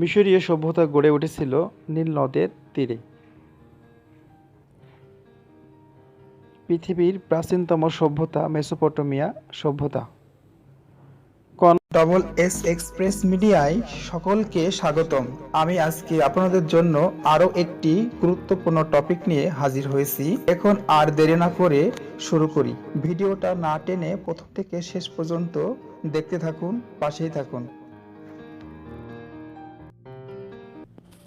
মিশরীয় সভ্যতা গড়ে উঠেছিল নীল নদের তীরে। পৃথিবীর প্রাচীনতম সভ্যতা মেসোপটেমিয়া সভ্যতা। ডবল এস এক্সপ্রেস মিডিয়ায় সকলকে স্বাগতম। আমি আজকে আপনাদের জন্য আরো একটি গুরুত্বপূর্ণ টপিক নিয়ে হাজির হয়েছি। এখন আর দেরি না করে শুরু করি। ভিডিওটা না টেনে প্রথম থেকে শেষ পর্যন্ত দেখতে থাকুন, পাশেই থাকুন।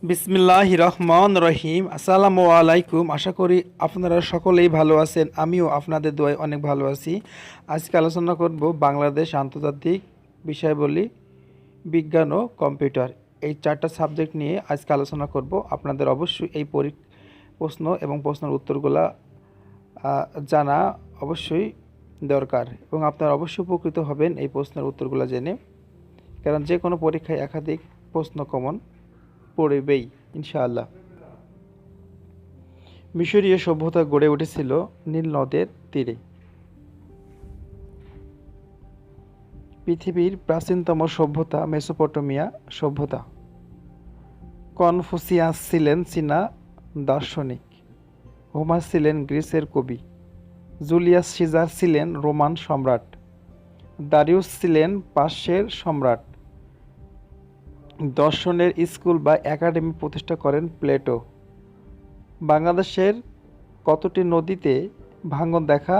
বিসমিল্লাহির রহমানির রহিম। আসসালামু আলাইকুম। আশা করি আপনারা সকলেই ভালো আছেন। আমিও আপনাদের দোয়ায় অনেক ভালো আছি। আজকে আলোচনা করব বাংলাদেশ আন্তর্জাতিক বিষয়াবলী, বিজ্ঞান ও কম্পিউটার, এই 4টা সাবজেক্ট নিয়ে আজকে আলোচনা করব। আপনাদের অবশ্যই এই প্রশ্ন এবং প্রশ্নের উত্তরগুলো জানা অবশ্যই দরকার এবং আপনারা অবশ্যই উপকৃত হবেন এই প্রশ্নের উত্তরগুলো জেনে, কারণ যে কোনো পরীক্ষায় একাধিক প্রশ্ন কমন পড়বেই ইনশাআল্লাহ। মিশরীয় সভ্যতা গড়ে উঠেছিল নীল নদের তীরে। পৃথিবীর প্রাচীনতম সভ্যতা মেসোপটেমিয়া সভ্যতা। কনফুসিয়াস ছিলেন চীনা দার্শনিক। হোমার ছিলেন গ্রিসের কবি। জুলিয়াস সিজার ছিলেন রোমান সম্রাট। দারিউস ছিলেন পার্শ্বের সম্রাট। দর্শনের স্কুল বা একাডেমি প্রতিষ্ঠা করেন প্লেটো। বাংলাদেশের কতটি নদীতে ভাঙন দেখা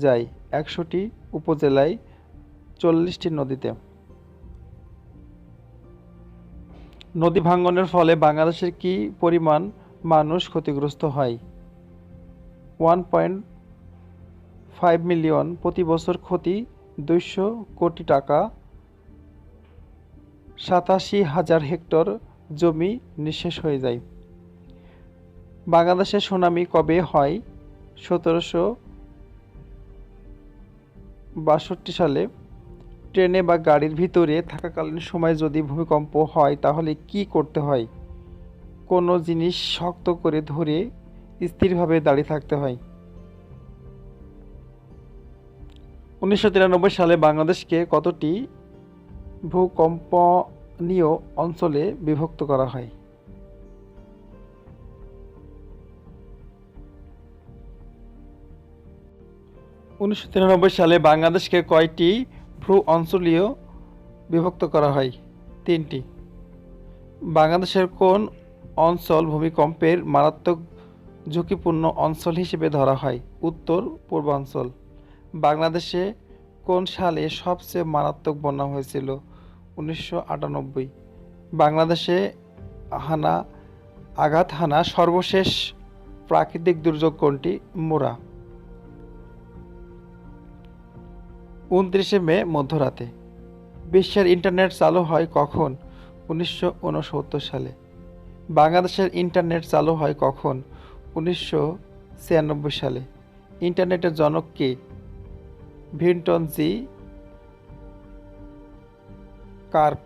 যায়? 100টি উপজেলায় 40টি নদীতে। নদী ভাঙনের ফলে বাংলাদেশের কি পরিমাণ মানুষ ক্ষতিগ্রস্ত হয়? 1.5 মিলিয়ন। প্রতি বছর ক্ষতি 200 কোটি টাকা। 87,000 হেক্টর জমি নিঃশেষ হয়ে যায়। বাংলাদেশের সুনামি কবে হয়? 1762 সালে। ট্রেনে বা গাড়ির ভিতরে থাকাকালীন সময় যদি ভূমিকম্প হয় তাহলে কি করতে হয়? কোনো জিনিস শক্ত করে ধরে স্থিরভাবে দাঁড়িয়ে থাকতে হয়। 1993 সালে বাংলাদেশকে কতটি ভূকম্পনীয় অঞ্চলে বিভক্ত করা হয়? 1993 সালে বাংলাদেশকে কয়টি ভূ অঞ্চলীয় বিভক্ত করা হয়? 3টি। বাংলাদেশের কোন অঞ্চল ভূমিকম্পের মারাত্মক ঝুঁকিপূর্ণ অঞ্চল হিসেবে ধরা হয়? উত্তর পূর্বাঞ্চল। বাংলাদেশে কোন সালে সবচেয়ে মারাত্মক বন্যা হয়েছিল? 1998। বাংলাদেশে আঘাত হানা সর্বশেষ প্রাকৃতিক দুর্যোগ কোনটি? মোরা। 29 মে মধ্যরাতে। বিশ্বের ইন্টারনেট চালু হয় কখন? 1969 সালে। বাংলাদেশের ইন্টারনেট চালু হয় কখন? 1996 সালে। ইন্টারনেটের জনক কে? ভিন্টন জি কার্প।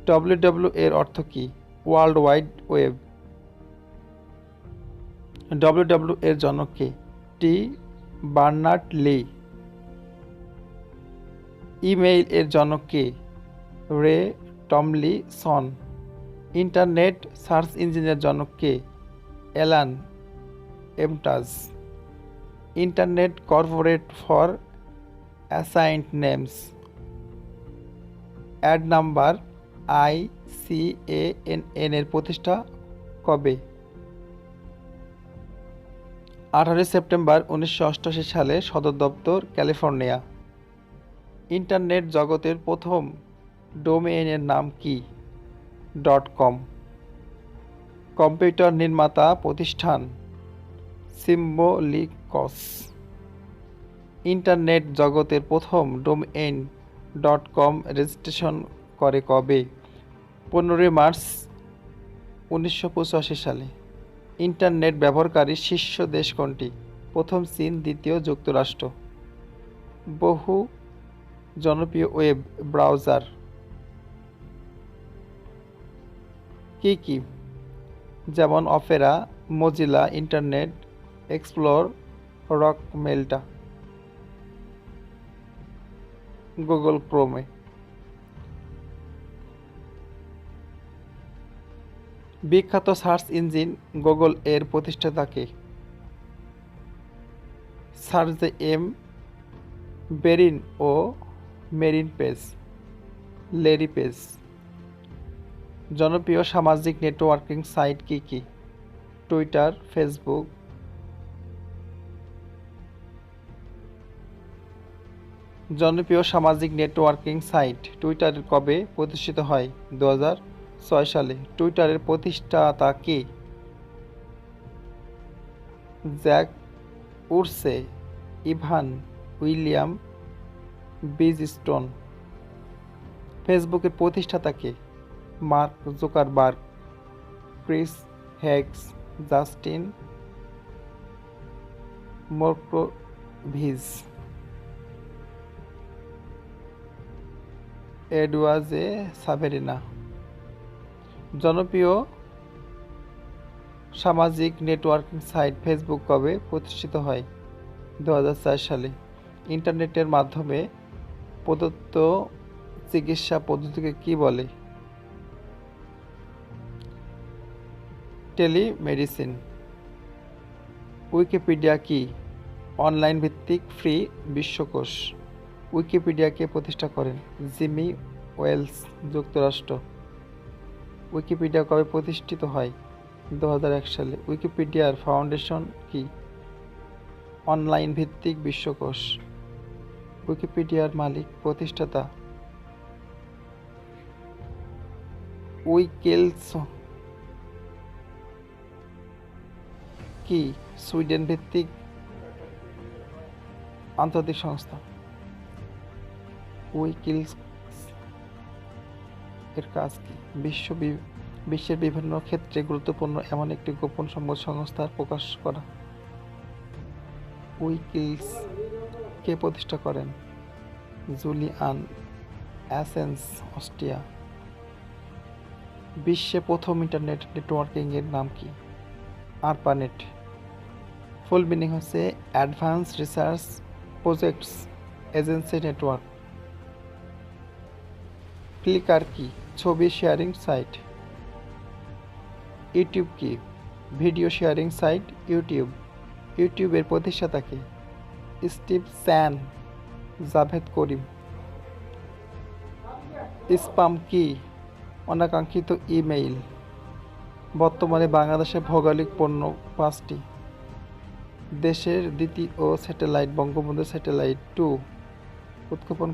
WWW এর অর্থ কী? World wide web. WWW এর জনক কে? টি বার্নার্ড লি। ইমেইল এর জনক কে? Ray Tomlinson. ইন্টারনেট সার্চ ইঞ্জিনের জনক কে? Alan Emtage. Internet corporate for assigned names. And number ICANN এর প্রতিষ্ঠা কবে? 18 সেপ্টেম্বর 1988 সালে। সদর দপ্তর ক্যালিফোর্নিয়া। ইন্টারনেট জগতের প্রথম ডোমেইনের নাম কি? .com। কম্পিউটার নির্মাতা প্রতিষ্ঠান? সিম্বলিকস। ইন্টারনেট জগতের প্রথম ডোমেইন .com রেজিস্ট্রেশন করে কবে? 15 মার্চ 1985 সালে। ইন্টারনেট ব্যবহারকারী শীর্ষ দেশ কোনটি? প্রথম চীন, দ্বিতীয় যুক্তরাষ্ট্র। বহু জনপ্রিয় ওয়েব ব্রাউজার কি কি? যেমন Opera, Mozilla, internet explore, rock মেলটা, গুগল ক্রোমে। বিখ্যাত সার্চ ইঞ্জিন গুগল এর প্রতিষ্ঠাতা কে? সার্জে এম বেরিন ও মেরিন পেজ, লেরি পেজ। জনপ্রিয় সামাজিক নেটওয়ার্কিং সাইট কি কি? Twitter, Facebook. জনপ্রিয় সামাজিক নেটওয়ার্কিং সাইট টুইটার কবে প্রতিষ্ঠিত হয়? 2006 সালে। টুইটারের প্রতিষ্ঠাতা কে? Jack Dorsey, Evan William Biz Stone. ফেসবুকের প্রতিষ্ঠাতা কে? Mark Zuckerberg, Chris Hughes, Justin Moskovitz. Eduardo Saverin. জনপ্রিয় সামাজিক নেটওয়ার্কিং সাইট ফেসবুক কবে প্রতিষ্ঠিত হয়? 2004 সালে। ইন্টারনেটের মাধ্যমে প্রদত্ত চিকিৎসা পদ্ধতিকে কি বলে? টেলিমেডিসিন। উইকিপিডিয়া কি? অনলাইন ভিত্তিক ফ্রি বিশ্বকোষ। উইকিপিডিয়াকে প্রতিষ্ঠা করেন জিমি ওয়েলস, যুক্তরাষ্ট্র। উইকিপিডিয়া কবে প্রতিষ্ঠিত হয়? 2001 সালে। উইকিপিডিয়ার ফাউন্ডেশন কি? অনলাইন ভিত্তিক বিশ্বকোষ। উইকিপিডিয়ার মালিক প্রতিষ্ঠাতা উইকিলিকস কি? সুইডেন ভিত্তিক আন্তর্জাতিক সংস্থা। উইকিলিকস এর কাজ কি? বিশ্বের বিভিন্ন ক্ষেত্রে গুরুত্বপূর্ণ এমন একটি গোপন সংবাদ সংস্থার প্রকাশ করা। উইকিলিকস কে প্রতিষ্ঠা করেন? Julian Assange, Austria. বিশ্বে প্রথম ইন্টারনেট নেটওয়ার্কিং এর নাম কি? আরপানেট। ফুল মিনিং হচ্ছে advance research projects agency network. Flickr কি? ছবি শেয়ারিং সাইট। ইউটিউব কি? Video sharing site YouTube. ইউটিউবের প্রতিষ্ঠাতা কে? Steve Chen, Jawed Karim. Spam কি? অনাকাঙ্ক্ষিত ইমেইল। বর্তমানে বাংলাদেশে ভৌগোলিক পণ্য 5টি। দেশের দ্বিতীয় স্যাটেলাইট বঙ্গবন্ধু স্যাটেলাইট 2 উৎক্ষেপণ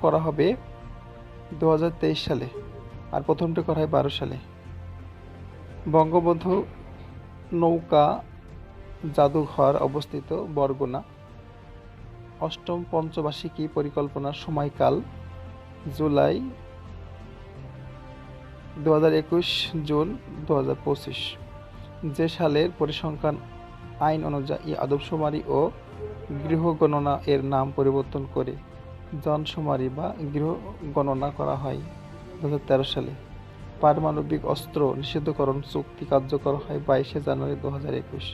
করা হবে 2023 সালে, আর প্রথমটি করা হয় 12 সালে। বঙ্গবন্ধু নৌকা জাদুঘর অবস্থিত বরগুনা। অষ্টম পঞ্চবার্ষিকী পরিকল্পনার সময়কাল জুলাই 2021 জুন 2025। যে সালের পরিসংখ্যান আইন অনুযায়ী আদমশুমারি ও গৃহগণনা এর নাম পরিবর্তন করে জনশুমারি বা গৃহগণনা করা হয় 2013 সালে। পারমাণবিক অস্ত্র নিষিদ্ধকরণ চুক্তি কার্যকর হয় 22 জানুয়ারি 2021।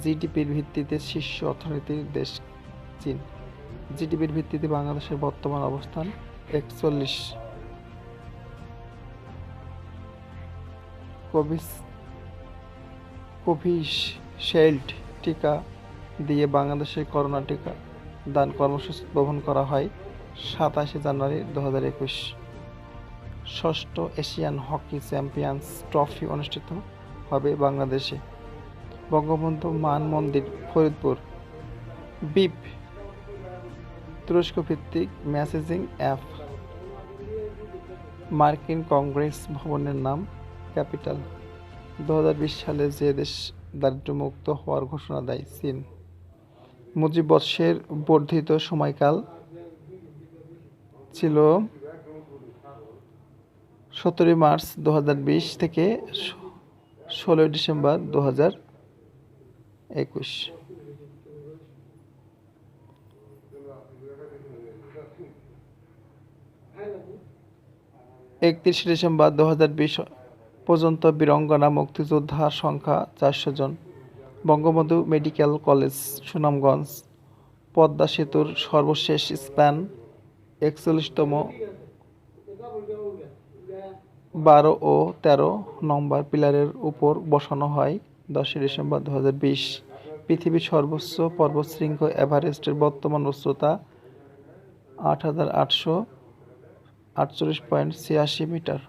জিডিপির ভিত্তিতে শীর্ষ অর্থনীতির দেশ চীন। জিডিপির ভিত্তিতে বাংলাদেশের বর্তমান অবস্থান 41। কোভিশিল্ড টিকা দিয়ে বাংলাদেশের করোনা টিকা দান কর্মসূচি উদ্বোধন করা হয় 27 জানুয়ারি 2021। ষষ্ঠ এশিয়ান হকি চ্যাম্পিয়ন্স ট্রফি অনুষ্ঠিত হবে বাংলাদেশে। বঙ্গবন্ধু মান মন্দির ফরিদপুর। বিপ তুরস্ক ভিত্তিক মেসেজিং অ্যাপ। মার্কিন কংগ্রেস ভবনের নাম ক্যাপিটাল। 2020 সালে যে দেশ দারিদ্র্যমুক্ত হওয়ার ঘোষণা দেয়? চীন। মুজিব বর্ষের বর্ধিত সময়কাল ছিল 17 মার্চ 2020 থেকে 16 ডিসেম্বর 2021। 31 ডিসেম্বর 2020 পর্যন্ত বীরাঙ্গনা মুক্তিযোদ্ধার সংখ্যা 400 জন। Bangabandhu medical college Sunamganj. পদ্মা সেতুর সর্বশেষ স্প্যান 41তম 12 ও 13 নম্বর পিলারের উপর বসানো হয় 10 ডিসেম্বর 2020। পৃথিবীর সর্বোচ্চ পর্বতশৃঙ্গ এভারেস্টের বর্তমান উচ্চতা 8,848.86 মিটার।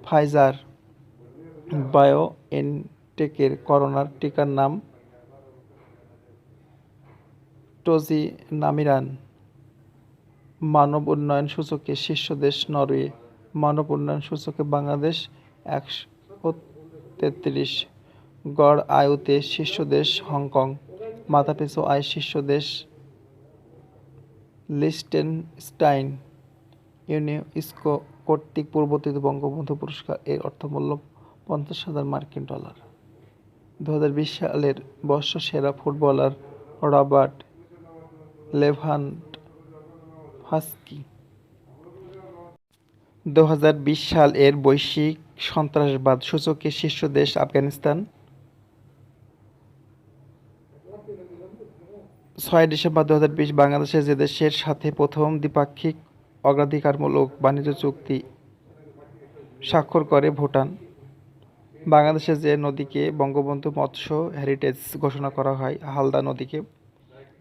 ফাইজার বায়োএনটেকের করোনার টিকার নাম টোজিনামিরান। মানব উন্নয়ন সূচকে শীর্ষ দেশ নরওয়ে। মানব উন্নয়ন সূচকে বাংলাদেশ 133। গড় আয়ুতে শীর্ষ দেশ হংকং। মাথাপিছু আয় শীর্ষ দেশ লিechtenstein। ইউনেস্কো কর্তৃক প্রবর্তিত বঙ্গবন্ধু পুরস্কার এর অর্থমূল্য $50,000। 2020 সালের বর্ষসেরা ফুটবলার রবার্ট লেভানডফস্কি। 2020 সাল এর বৈশ্বিক সন্ত্রাসবাদ সূচকে শীর্ষ দেশ আফগানিস্তান। 6 ডিসেম্বর 2020 বাংলাদেশে যে দেশের সাথে প্রথম দ্বিপাক্ষিক অগ্রাধিকারমূলক বাণিজ্য চুক্তি স্বাক্ষর করে ভুটান। বাংলাদেশে যে নদীকে বঙ্গবন্ধু মৎস্য হেরিটেজ ঘোষণা করা হয় হালদা নদীকে।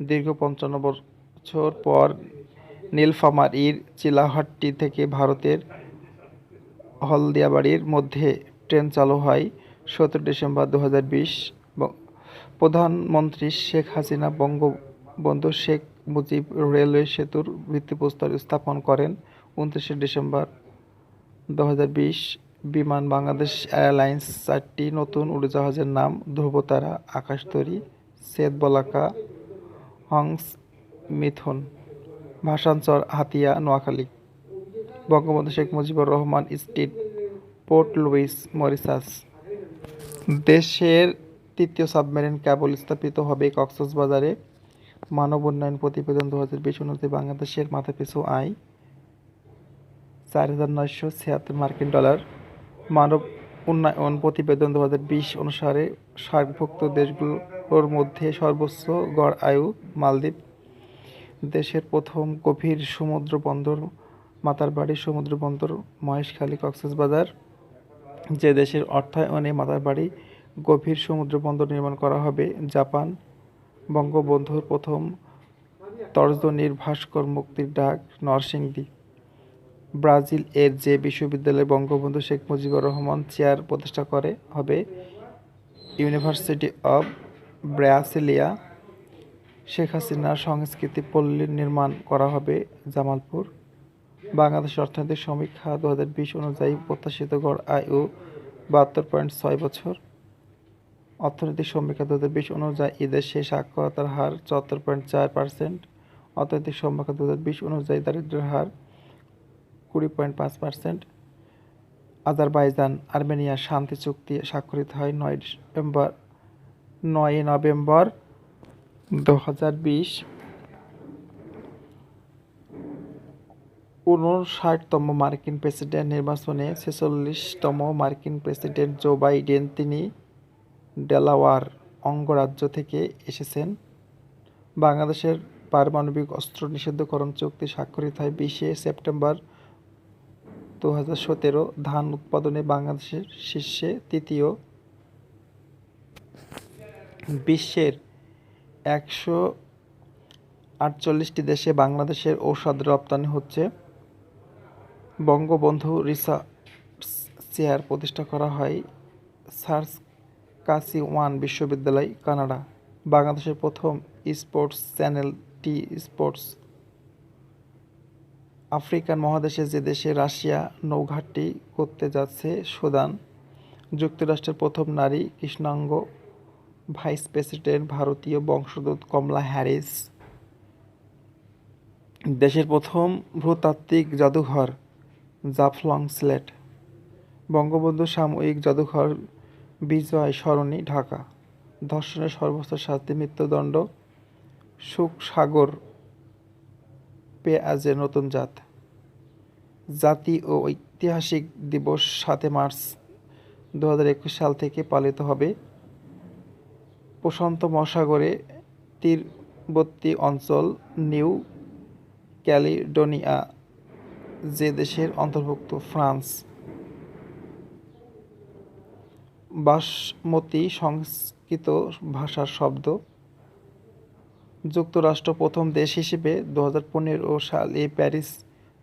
দীর্ঘ 55 বছর পর নীলফামারীর চিলাহাট্টি থেকে ভারতের হলদিয়াবাড়ির মধ্যে ট্রেন চালু হয় 17 ডিসেম্বর 2020। প্রধানমন্ত্রী শেখ হাসিনা বঙ্গবন্ধু শেখ মুজিব রেলওয়ে সেতুর ভিত্তিপ্রস্তর স্থাপন করেন 29 ডিসেম্বর 2020। বিমান বাংলাদেশ এয়ারলাইন্স 4টি নতুন উড়োজাহাজের নাম ধ্রুবতারা, Akashtari, Shwetabalaka, Hangsa, Mithun. Bhasanchar, Hatiya, Noakhali. Bangabandhu Sheikh Mujibur Rahman street, Port Louis, Mauritius. দেশের তৃতীয় সাবমেরিন কেবল স্থাপিত হবে কক্সবাজারে। মানব উন্নয়ন প্রতিবেদন 2020 অনুযায়ী বাংলাদেশের মাথাপিছু আয় $4,976। মানব উন্নয়ন প্রতিবেদন 2020 অনুসারে সার্কভুক্ত দেশগুলোর মধ্যে সর্বোচ্চ গড় আয়ু মালদ্বীপ। দেশের প্রথম গভীর সমুদ্র বন্দর মাতারবাড়ি সমুদ্র বন্দর মহেশখালী, কক্সবাজার। যে দেশের অর্থায়নে মাতারবাড়ি গভীর সমুদ্র বন্দর নির্মাণ করা হবে জাপান। বঙ্গবন্ধুর প্রথম তর্জনীর ভাস্কর মুক্তির ডাক নরসিংদী। ব্রাজিল এর যে বিশ্ববিদ্যালয়ে বঙ্গবন্ধু শেখ মুজিবুর রহমান চেয়ার প্রতিষ্ঠা করে হবে ইউনিভার্সিটি অব ব্রাসিলিয়া। শেখ হাসিনার সংস্কৃতি পল্লী নির্মাণ করা হবে জামালপুর। বাংলাদেশের অর্থনৈতিক সমীক্ষা 2020 অনুযায়ী প্রত্যাশিত গড় আয়ু 72.6 বছর। অর্থনৈতিক সমীক্ষা 2020 অনুযায়ী এদেশে সাক্ষরতার হার 74.4%। অর্থনৈতিক সমীক্ষা 2020 অনুযায়ী দারিদ্র্যের হার 20.5%। আজারবাইজান আর্মেনিয়া শান্তি চুক্তি স্বাক্ষরিত হয় 9 নভেম্বর 2020। 59তম মার্কিন প্রেসিডেন্ট নির্বাচনে 46তম মার্কিন প্রেসিডেন্ট জো বাইডেন তিনি ডেলাওয়ার অঙ্গরাজ্য থেকে এসেছেন। বাংলাদেশের পারমাণবিক অস্ত্র নিষিদ্ধকরণ চুক্তি স্বাক্ষরিত হয় 20 সেপ্টেম্বর 2017। ধান উৎপাদনে বাংলাদেশের শীর্ষে তৃতীয়। বিশ্বের 148টি দেশে বাংলাদেশের ঔষধ রপ্তানি হচ্ছে। বঙ্গবন্ধু রিসার্চ চেয়ার প্রতিষ্ঠা করা হয় সাসকাচুয়ান বিশ্ববিদ্যালয়, কানাডা। বাংলাদেশের প্রথম sports channel T Sports. African মহাদেশে যে দেশে রাশিয়া নৌঘাঁটি করতে যাচ্ছে সুদান। যুক্তরাষ্ট্রের প্রথম নারী কৃষ্ণাঙ্গ ভাইস প্রেসিডেন্ট ভারতীয় বংশোদ্ভূত কমলা হ্যারিস। দেশের প্রথম ভূতাত্ত্বিক জাদুঘর জাফলং, সিলেট। বঙ্গবন্ধু সাময়িক জাদুঘর বিজয় সরণি, ঢাকা। ধর্ষণের সর্বোচ্চ শাস্তি মৃত্যুদণ্ড। সুখসাগর পেঁয়াজের নতুন জাত। জাতীয় ও ঐতিহাসিক দিবস 7 মার্চ 2021 সাল থেকে পালিত হবে। প্রশান্ত মহাসাগরে তীরবর্তী অঞ্চল নিউ ক্যালিডোনিয়া যে দেশের অন্তর্ভুক্ত ফ্রান্স। বাসমতী সংস্কৃত ভাষার শব্দ। যুক্তরাষ্ট্র প্রথম দেশ হিসেবে 2015 সালে প্যারিস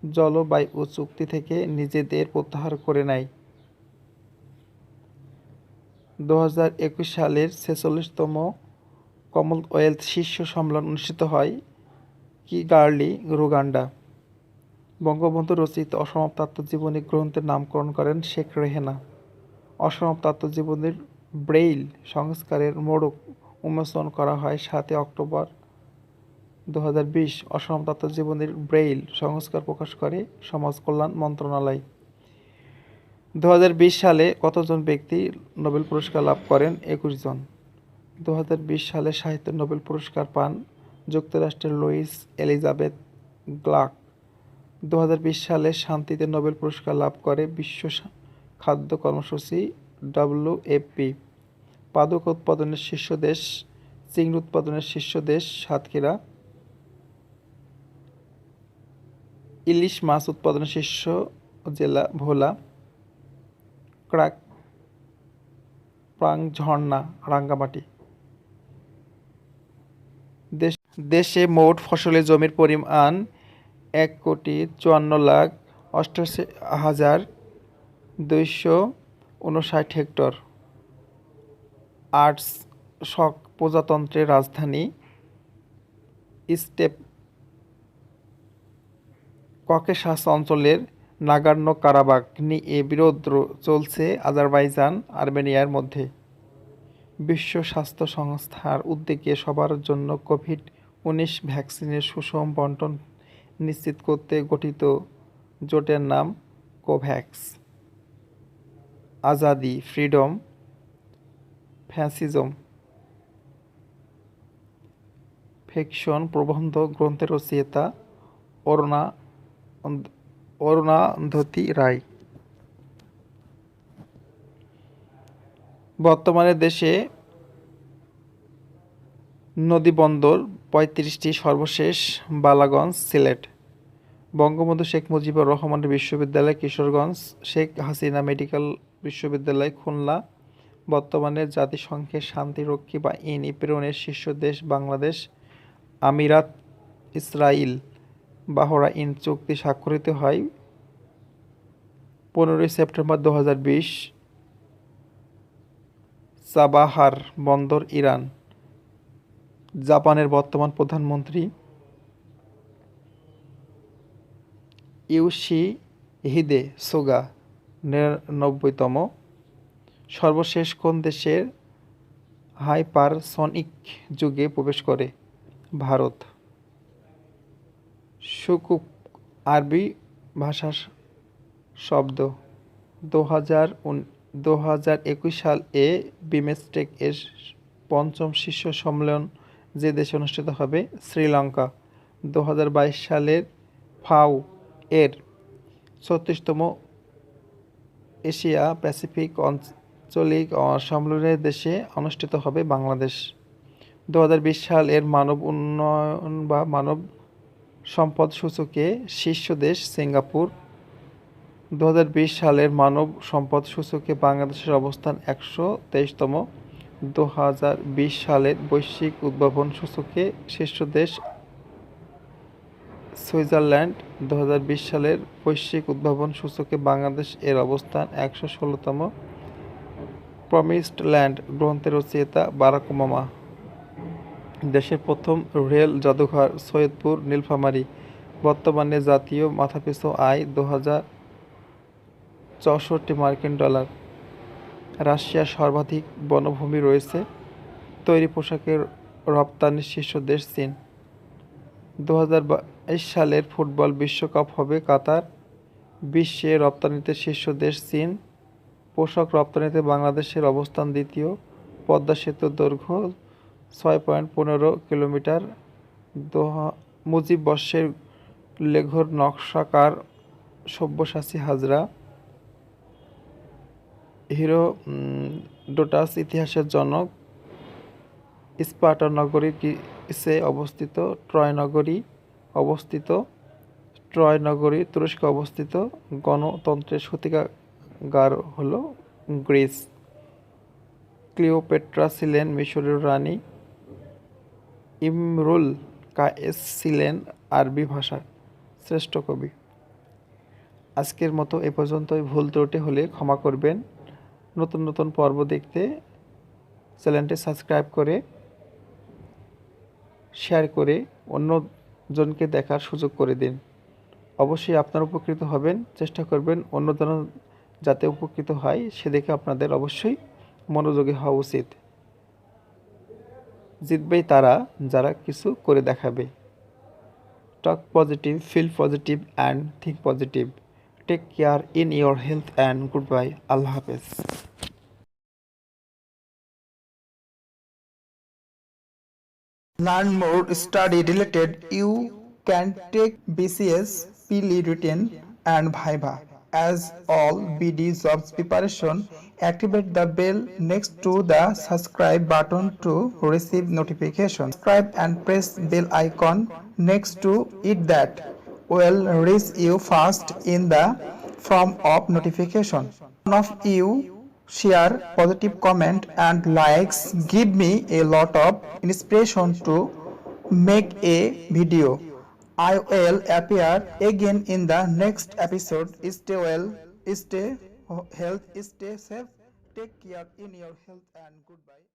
জলবায়ু চুক্তি থেকে নিজেদের প্রত্যাহার করে নেয়। 2021 সালের 46তম কমনওয়েলথ শীর্ষ সম্মেলন অনুষ্ঠিত হয় কিগালি, রুগান্ডা। বঙ্গবন্ধু রচিত অসমাপ্ত আত্মজীবনী গ্রন্থের নামকরণ করেন শেখ রেহানা। অসমাপ্ত আত্মজীবনীর ব্রেইল সংস্কারের মোড়ক উন্মোচন করা হয় 7 অক্টোবর 2020। অসমাপ্ত আত্মজীবনীর ব্রেইল সংস্কার প্রকাশ করে সমাজ কল্যাণ মন্ত্রণালয়। 2020 সালে কতজন ব্যক্তি নোবেল পুরস্কার লাভ করেন? 21 জন। 2020 সালে সাহিত্য নোবেল পুরস্কার পান যুক্তরাষ্ট্রের লুইস এলিজাবেথ গ্লাক। 2020 সালে শান্তিতে নোবেল পুরস্কার লাভ করে বিশ্ব খাদ্য কর্মসূচি WFP। পাদুক উৎপাদনের শীর্ষ দেশ, চিংড়ি উৎপাদনের শীর্ষ দেশ সাতক্ষীরা। ইলিশ মাছ উৎপাদনের শীর্ষ জেলা ভোলা। ক্রাক প্রাং ঝর্ণা রাঙ্গামাটি। দেশে মোট ফসলি জমির পরিমাণ 1,54,88,259 হেক্টর। আর্টসক প্রজাতন্ত্রের রাজধানী স্টেপ ককেশাস অঞ্চলের নাগোর্নো কারাবাখ নিয়ে বিরোধ চলছে আজারবাইজান আর্মেনিয়ার মধ্যে। বিশ্ব স্বাস্থ্য সংস্থার উদ্যোগে সবার জন্য কোভিড-19 ভ্যাকসিনের সুষম বণ্টন নিশ্চিত করতে গঠিত জোটের নাম Covax. Azadi, freedom, fascism fiction প্রবন্ধ গ্রন্থের রচয়িতা অরুণান্ধতী রায়। বর্তমানে দেশে নদীবন্দর 35টি, সর্বশেষ বালাগঞ্জ, সিলেট। বঙ্গবন্ধু শেখ মুজিবুর রহমান বিশ্ববিদ্যালয়, কিশোরগঞ্জ। শেখ হাসিনা মেডিকেল বিশ্ববিদ্যালয়, খুলনা। বর্তমানে জাতিসংঘের শান্তিরক্ষী বাহিনী প্রেরণের শীর্ষ দেশ বাংলাদেশ। আমিরাত, ইসরায়েল, বাহরাইন চুক্তি স্বাক্ষরিত হয় 15 সেপ্টেম্বর 2020। চাবাহার বন্দর, ইরান। জাপানের বর্তমান প্রধানমন্ত্রী ইয়োশিহিদে সুগা, 99তম। সর্বশেষ কোন দেশের হাইপারসনিক যুগে প্রবেশ করে? ভারত। সুকুক আরবি ভাষার শব্দ। 2021 সালে বিমস্টেক এর 5ম শীর্ষ সম্মেলন যে দেশে অনুষ্ঠিত হবে? শ্রীলঙ্কা। 2022 সালের ফাও এর 36তম এশিয়া প্যাসিফিক আঞ্চলিক সম্মেলনের দেশে অনুষ্ঠিত হবে? বাংলাদেশ। 2020 সালের মানব উন্নয়ন বা মানব সম্পদ সূচকে শীর্ষ দেশ সিঙ্গাপুর। 2020 সালের মানব সম্পদ সূচকে বাংলাদেশের অবস্থান 123তম। 2020 সালের বৈশ্বিক উদ্ভাবন সূচকে শীর্ষ দেশ সুইজারল্যান্ড। 2020 সালের বৈশ্বিক উদ্ভাবন সূচকে বাংলাদেশ এর অবস্থান 116তম। প্রমিসড ল্যান্ড গ্রন্থের রচয়িতা বারাক ওবামা। দেশের প্রথম রেল জাদুঘর সৈয়দপুর, নীলফামারী। বর্তমানে জাতীয় মাথাপিছু আয় $2064 মার্কিন। রাশিয়ার সর্বাধিক বনভূমি রয়েছে। তৈরি পোশাকের রপ্তানির শীর্ষ দেশ চীন। 2022 সালের ফুটবল বিশ্বকাপ হবে কাতার। বিশ্বে রপ্তানিতে শীর্ষ দেশ চীন। পোশাক রপ্তানিতে বাংলাদেশের অবস্থান দ্বিতীয়। পদ্মা সেতুর দৈর্ঘ্য 6.15 কিলোমিটার। মুজিব বর্ষের লেঘর নকশাকার সব্যসাচী হাজরা। হিরোডোটাস ইতিহাসের জনক। স্পার্টা নগরীর গ্রিসে অবস্থিত। ট্রয় নগরী তুরস্কে অবস্থিত। গণতন্ত্রের সূতিকাগার হল গ্রিস। ক্লিওপেট্রা ছিলেন মিশরীয় রানী। ইমরুল কায়েস ছিলেন আরবি ভাষার শ্রেষ্ঠ কবি। আজকের মতো এ পর্যন্তই। ভুল ত্রুটি হলে ক্ষমা করবেন। নতুন নতুন পর্ব দেখতে চ্যানেলটি সাবস্ক্রাইব করে শেয়ার করে অন্যজনকে দেখার সুযোগ করে দিন। অবশ্যই আপনারা উপকৃত হবেন। চেষ্টা করবেন অন্যজন যাতে উপকৃত হয় সেদিকে আপনাদের অবশ্যই মনোযোগী হওয়া উচিত। জিতবেই তারা যারা কিছু করে দেখাবে। Talk positive, feel positive and think positive. Take care in your health and goodbye. আল্লাহ হাফেজ। Learn more study related. You can take BCS, PLE written and Viva. As all BD jobs preparation, activate the bell next to the subscribe button to receive notification. Subscribe and press bell icon next to it that will reach you first in the form of notification. One of you share positive comment and likes give me a lot of inspiration to make a video. I will appear again in the next episode. Stay well, stay health, stay safe. Take care in your health and goodbye.